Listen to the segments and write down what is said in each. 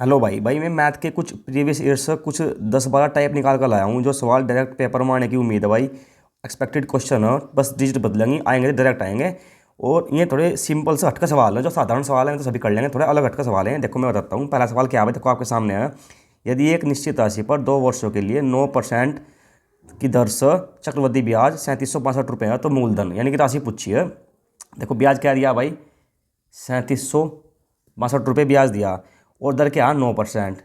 Hello भाई भाई मैं मैथ के कुछ प्रीवियस ईयर से कुछ 10-12 टाइप निकाल कर लाया हूँ जो सवाल डायरेक्ट पेपर में आने की उम्मीद है भाई। एक्सपेक्टेड क्वेश्चन है, बस डिजिट बदलेंगे, आएंगे तो डायरेक्ट आएंगे। और ये थोड़े सिंपल से हटका सवाल है, जो साधारण सवाल है तो सभी कर लेंगे, थोड़े अलग हटका सवाल है। देखो मैं बताता हूँ, पहला सवाल क्या है देखो आपके सामने है। यदि एक निश्चित राशि पर 2 वर्षों के लिए 9% की दर से चक्रवृद्धि ब्याज 3765 रुपये है तो मूलधन यानी कि राशि पूछी है। देखो ब्याज क्या दिया भाई, 3762 रुपये ब्याज दिया और दर क्या 9%।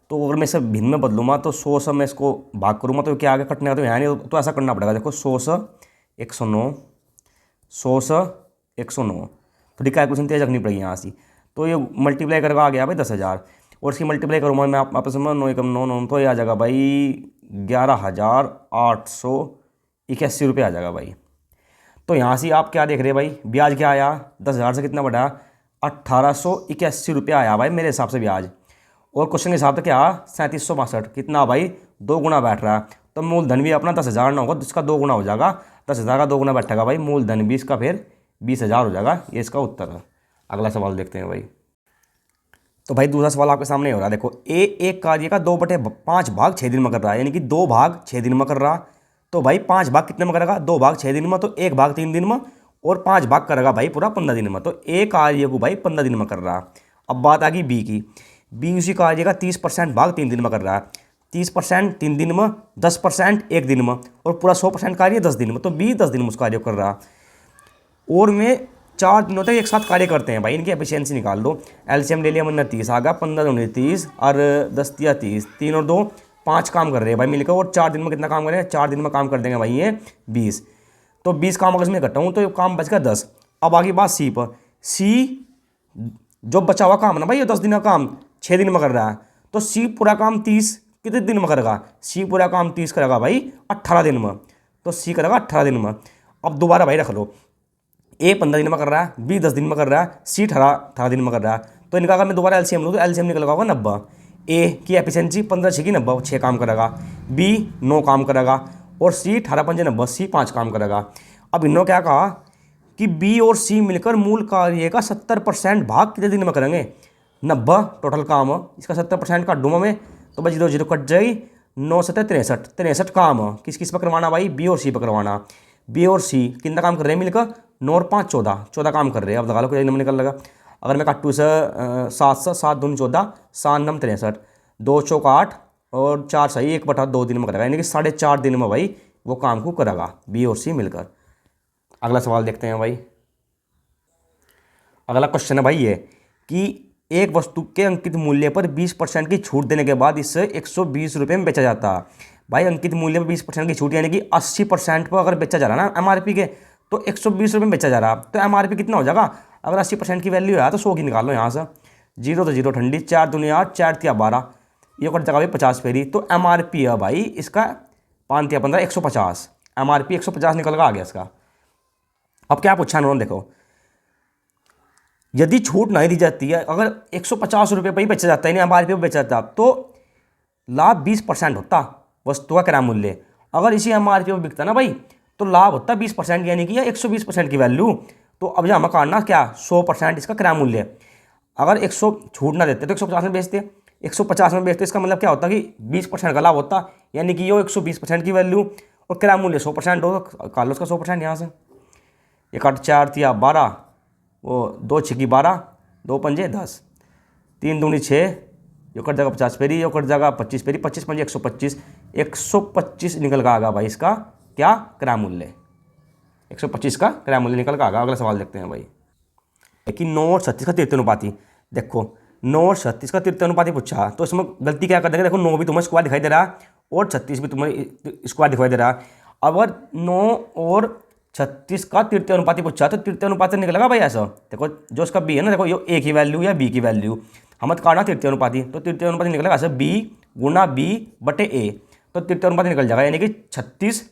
तो अगर मैं इसे भिन्न में बदलूँगा तो 100 से मैं इसको भाग करूँगा तो क्या आगे कटने का तो यहाँ नहीं, तो ऐसा करना पड़ेगा। देखो 100 से 109, 100 से 109, थोड़ी कैलकुलेशन तेज रखनी पड़ेगी यहाँ से। तो ये मल्टीप्लाई करके आ गया भाई 10,000, और इसकी मल्टीप्लाई करूँगा मैं आपस में 9 एकम 9 9, तो ये आ जाएगा भाई 11,881 रुपये आ जाएगा भाई। तो यहाँ से आप क्या देख रहे हैं भाई, ब्याज क्या आया 10,000 से कितना बढ़ा, 1,881 रुपया आया भाई मेरे हिसाब से ब्याज। और क्वेश्चन के हिसाब से क्या 3762 कितना भाई, 2 गुना बैठ रहा है। तो मूलधन भी अपना 10,000 ना होगा, इसका 2 गुना हो जाएगा। 10,000 का 2 गुना बैठेगा भाई, मूलधन भी इसका फिर 20,000 हो जाएगा। ये इसका उत्तर है। अगला सवाल देखते हैं भाई। तो भाई दूसरा सवाल आपके सामने हो रहा है। देखो एक कार्य का 2/5 भाग 6 दिन में कर रहा है, यानी कि 2 भाग 6 दिन में कर रहा। तो भाई 5 भाग कितने में करेगा, 2 भाग 6 दिन में, तो 1 भाग 3 दिन में, और 5 भाग करेगा भाई पूरा 15 दिन में। तो ए कार्य को भाई 15 दिन में कर रहा। अब बात आ गई बी की। बी उसी कार्य का 30% भाग 3 दिन में कर रहा है। 30% 3 दिन में, 10% 1 दिन में, और पूरा 100% कार्य 10 दिन में। तो बी 10 दिन में उस कार्य को कर रहा। और में 4 दिनों तक एक साथ कार्य करते हैं भाई, इनकी एफिशिएंसी निकाल दो। एलसीएम ले लिया हमने 30 आ गया, 15 दूनी 30 और 10 या 30, 3 और 2 5 काम कर रहे हैं भाई मिलकर। और 4 दिन में कितना काम करेंगे, 4 दिन में काम कर देंगे भाई ये 20। तो 20 काम अगर मैं करता हूँ तो काम बच गया 10। अब आगे बात सी पर। सी जो बचा हुआ काम है ना भाई, ये 10 दिन का काम 6 दिन में कर रहा है। तो सी पूरा काम 30 कितने दिन में करेगा, सी पूरा काम 30 करेगा भाई 18 दिन में। तो सी करेगा 18 दिन में। अब दोबारा भाई रख लो, ए 15 दिन में कर रहा है, बी 10 दिन में कर रहा है, सी 18 दिन में कर रहा है। तो इनका अगर मैं दोबारा एलसीएम लूँ तो एलसीएम निकल होगा 90। ए की एफिशिएंसी 15 6 की 90, 6 काम करेगा। बी 9 काम करेगा। और सी 18 5 90, सी 5 काम करेगा। अब इन्होंने क्या कहा कि बी और सी मिलकर मूल कार्य का 70% भाग कितने दिन में करेंगे, 90 टोटल काम है। इसका 70% काट दूंगा मैं, तो भाई 0 0 कट जाएगी। 9 7 63, 63 काम है। किस किस पर करवाना भाई, बी और सी पर करवाना। बी और सी कितना काम कर रहे हैं मिलकर, 9 और 5 14, 14 काम कर रहे हैं। अब लगा लो कोई नंबर निकल लगा। अगर मैं काटूँ से 7 से 7 दूनी 14, 7 9 63, 2 चौक 8 और 4 सही 1/2 दिन में करेगा, यानी कि 4.5 दिन में भाई वो काम को करेगा बी और सी मिलकर। अगला सवाल देखते हैं भाई। अगला क्वेश्चन है भाई ये कि एक वस्तु के अंकित मूल्य पर 20% की छूट देने के बाद इसे 120 रुपये में बेचा जाता है। भाई अंकित मूल्य पर 20% की छूट यानी कि 80% पर अगर बेचा जा रहा है ना एमआरपी के, तो 120 रुपये में बेचा जा रहा। तो एमआरपी कितना हो जाएगा, अगर 80% की वैल्यू है तो 100 की निकाल लो यहाँ से। 0 तो 0 ठंडी, 4 दूनी 8, 4 तिया 12, ये कट जाएगा भाई 50 फेरी। तो एमआरपी है भाई इसका 5 तिया 15, 150। एमआरपी 150 निकल आ गया इसका। अब क्या पूछा उन्होंने, देखो यदि छूट नहीं दी जाती है, अगर 150 रुपये पर ही बेचा जाता है, नहीं एमआरपी पर बेचा जाता, तो लाभ 20% होता वस्तु का क्रय मूल्य। अगर इसी एमआरपी पर बिकता ना भाई, तो लाभ होता 20%, यानी कि 120% की वैल्यू। तो अब यहाँ काटना क्या, 100% इसका क्रय मूल्य। अगर 100 छूट ना देते तो 150 में बेचते, 150 में बेचते, इसका मतलब क्या होता कि 20% का लाभ होता, यानी कि ये 120% की वैल्यू और क्रय मूल्य 100% हो, तो काट लो उसका 100% यहाँ से। ये काट 4 तिया 12, वो 2 छिकी 12, 2 पंजे 10, 3 दूनी 6, यो कट जाएगा 50 फेरी, यो कट जाएगा 25 फेरी, 25 पंजे 125, 125 निकल का आगा भाई इसका क्या क्रय मूल्य, 125 का क्रय मूल्य निकल का आगा। अगला सवाल देखते हैं भाई कि 9 और 36 का तृतीय अनुपाती। देखो 9 और 36 का तृतीय अनुपाती पूछा, तो इसमें गलती क्या कर देंगे, देखो 9 भी तुम्हें स्क्वायर दिखाई दे रहा है और 36 भी तुम्हें स्क्वायर दिखाई दे रहा है। अगर 9 और 36 का तृतीय अनुपाती पूछा तो तृतीय अनुपात से निकलेगा भाई ऐसा। देखो जो इसका बी है ना, देखो ये ए की वैल्यू या बी की वैल्यू, हमें काटना तृतीय अनुपाती, तो तृतीय अनुपाती निकलेगा ऐसा बी गुना बी बटे ए। तो तृतीय अनुपाती निकल जाएगा, यानी कि 36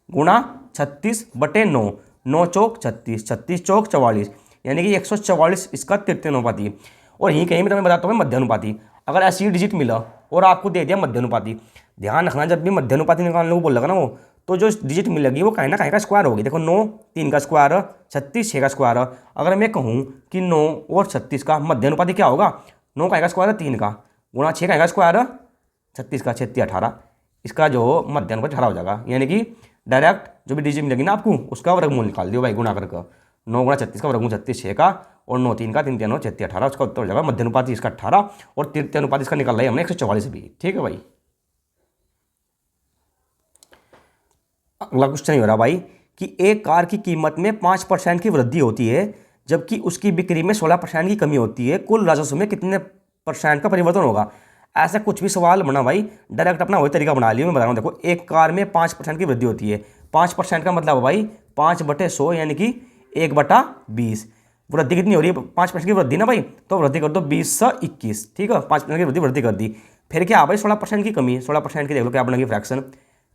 गुना 36 बटे 9, 9 चौक 36, 36 चौक 44, यानी कि 144 इसका तृतीय अनुपाती। और यहीं कहीं भी मैं बताता हूँ मध्य अनुपाती। अगर ऐसी डिजिट मिला और आपको दे दिया मध्य अनुपाती, ध्यान रखना जब भी मध्य अनुपाती निकालने को बोल लगा ना वो, तो जो डिजिट मिलेगी वो कहीं ना कहीं का स्क्वायर होगी। देखो 9 3 का स्क्वायर, 36 6 का स्क्वायर। अगर मैं कहूँ कि 9 और 36 का मध्य अनुपाती क्या होगा, 9 का स्क्वायर है 3 का, गुणा 6 का आएगा स्क्वायर 36 का 36 18, इसका जो मध्य अनुपात 18 हो जाएगा। यानी कि डायरेक्ट जो भी डिजिट मिलेगी ना आपको उसका वर्गमूल निकाल दियो भाई गुणा करके। 9 गुणा 36 का वर्गमूल 36 6 का, और 9 3 का 3 3 9 36 18, उसका उत्तर हो जाएगा मध्य अनुपात इसका 18 और तृतीय अनुपात इसका निकाल रहा है हमने 144 भी। ठीक है भाई। अगला क्वेश्चन ये हो रहा भाई कि एक कार की कीमत में 5% की वृद्धि होती है जबकि उसकी बिक्री में 16% की कमी होती है, कुल राजस्व में कितने % का परिवर्तन होगा। ऐसा कुछ भी सवाल बना भाई डायरेक्ट अपना वही तरीका बना लिया। मैं बता रहा हूँ, देखो एक कार में 5% की वृद्धि होती है, 5% का मतलब भाई 5/100 यानी कि 1/20। वृद्धि कितनी हो रही है, 5% की वृद्धि ना भाई, तो वृद्धि कर दो 20 से 21। ठीक है, 5% की वृद्धि कर दी। फिर क्या भाई 16% की कमी, 16% की देख लो क्या बनेगी फ्रैक्शन,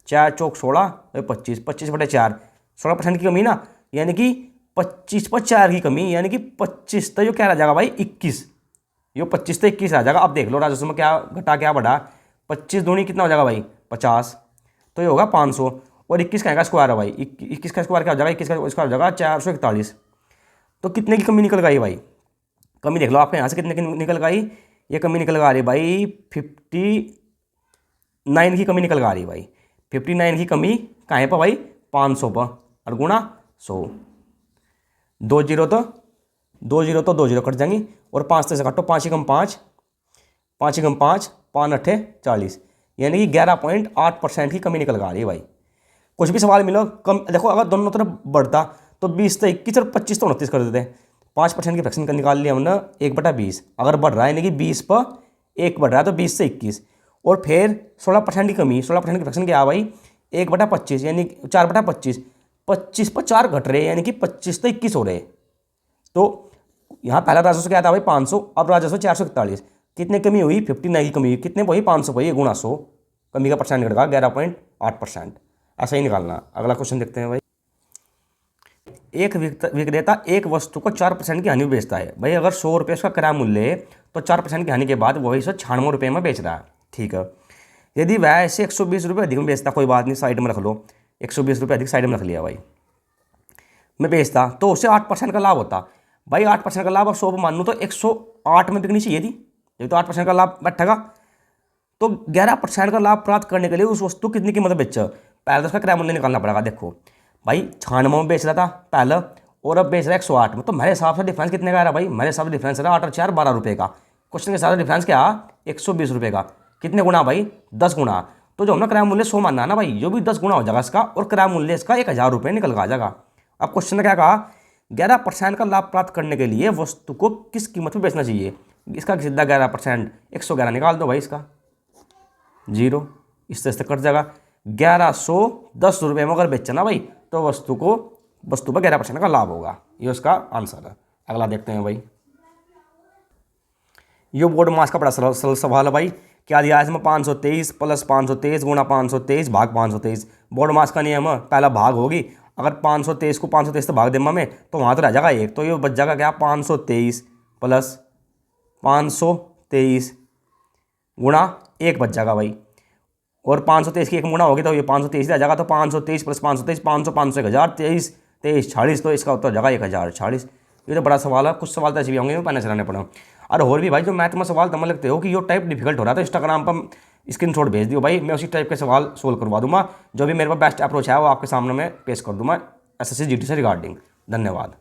4 चौक 16 25, 25/4, 16% की कमी ना, यानी कि 25/4 की कमी, यानी कि 25 तो जो क्या रह जाएगा भाई 21, ये 25 से 21 आ जाएगा। अब देख लो राजस्व में क्या घटा क्या बढ़ा, 25 दूनी कितना हो जाएगा भाई 50, तो ये होगा 500, और 21 का स्क्वायर है भाई, 21 का स्क्वायर क्या हो जाएगा, 21 का स्क्वायर हो जाएगा 441। तो कितने की कमी निकल गई भाई, कमी देख लो आपके यहाँ से कितने की निकल गई, ये कमी निकल आ रही भाई 59 की कमी निकल आ रही भाई, 59 की कमी कहाँ पर भाई 500 पर, और गुणा 100, 2 जीरो तो 2 जीरो कट जाएंगी, और 5 से काटो, 5 एकम 5, 5 एकम 5, 5 अट्ठे 40, यानी कि 11.8% की कमी निकल आ रही है भाई। कुछ भी सवाल मिलो कम, देखो अगर दोनों तरफ बढ़ता तो 20 से 21 और 25 तो 29 कर देते, 5% की फ्रैक्शन निकाल लिया हमने 1/20, अगर बढ़ रहा है यानी कि 20 पर 1 बढ़ रहा है तो 20 से 21, और फिर 16% की कमी, 16% की फ्रैक्शन क्या है भाई 1/25 यानी 4/25, 25 पर 4 घट रहे यानी कि 25 से 21 हो रहे। तो यहाँ पहला राजस्व क्या था भाई 500, अब राजस्व 441, कितने कमी हुई 59 की कमी हुई, कितने पर हुई 500 पर, गुणा 100, कमी का परसेंट घटेगा 11.8%, ऐसा ही निकालना। अगला क्वेश्चन देखते हैं भाई। एक विक्रेता एक वस्तु को 4% की हानि में बेचता है भाई, अगर 100 रुपये उसका क्रय मूल्य है तो 4% की हानि के बाद वही 196 रुपये में बेच रहा है। ठीक है, यदि वह ऐसे 120 रुपये अधिक में बेचता, कोई बात नहीं साइड में रख लो, 120 रुपये अधिक साइड में रख लिया भाई, मैं बेचता तो उसे 8% का लाभ होता भाई। 8% का लाभ अब 100 मान लूँ तो 108 में बिकनी चाहिए थी, जब तो 8% का लाभ बैठेगा, तो 11% का लाभ प्राप्त करने के लिए उस वस्तु कितनी कीमत में बेचा, पहले तो उसका क्रय मूल्य निकालना पड़ेगा। देखो भाई 96 में बेच रहा था पहले, और अब बेच रहा है 108 में, तो मेरे हिसाब से डिफरेंस कितने का आ रहा भाई, मेरे हिसाब से डिफरेंस रहा 8 और 4 12 रुपये का। क्वेश्चन के हिसाब से डिफरेंस क्या 120 रुपये का, कितने गुना भाई 10 गुना, तो जो हमने क्रय मूल्य 100 मानना है ना भाई, जो भी 10 गुना हो जाएगा इसका, और क्रय मूल्य इसका 1000 रुपये निकल आ जाएगा। अब क्वेश्चन ने क्या कहा, 11% का लाभ प्राप्त करने के लिए वस्तु को किस कीमत में बेचना चाहिए, इसका सीधा 11%, 111 निकाल दो भाई, इसका 0 इससे कट जाएगा, 1110 रुपये में अगर बेचा ना भाई तो वस्तु पर 11% का लाभ होगा, ये उसका आंसर है। अगला देखते हैं भाई। ये बोर्ड मास का बड़ा सरल सवाल है भाई, क्या दिया है इसमें 523 प्लस 523 गुणा 523 भाग 523, बोर्ड मास का नियम है पहला भाग होगी, अगर 523 को 523 से भाग देमा में तो वहाँ तो रह जाएगा 1, तो ये बच जाएगा क्या 523 प्लस 523 गुणा 1 बच जाएगा भाई, और 523 की 1 गुणा होगी तो ये 523 आ जाएगा, तो 523 प्लस 523 500 500 1000 23 23 40, तो इसका उत्तर जाएगा 1040। ये तो बड़ा सवाल है, कुछ सवाल तो ऐसे भी होंगे पहले चलाने पड़े। और भी भाई जो मैथ में सवाल तब लगते हो कि ये टाइप डिफिकल्ट हो रहा है तो इंस्टाग्राम पर स्क्रीनशॉट भेज दियो भाई, मैं उसी टाइप के सवाल सोल्व करवा दूंगा, जो भी मेरे पास बेस्ट अप्रोच है वो आपके सामने मैं पेश कर दूंगा SSC GT से रिगार्डिंग। धन्यवाद।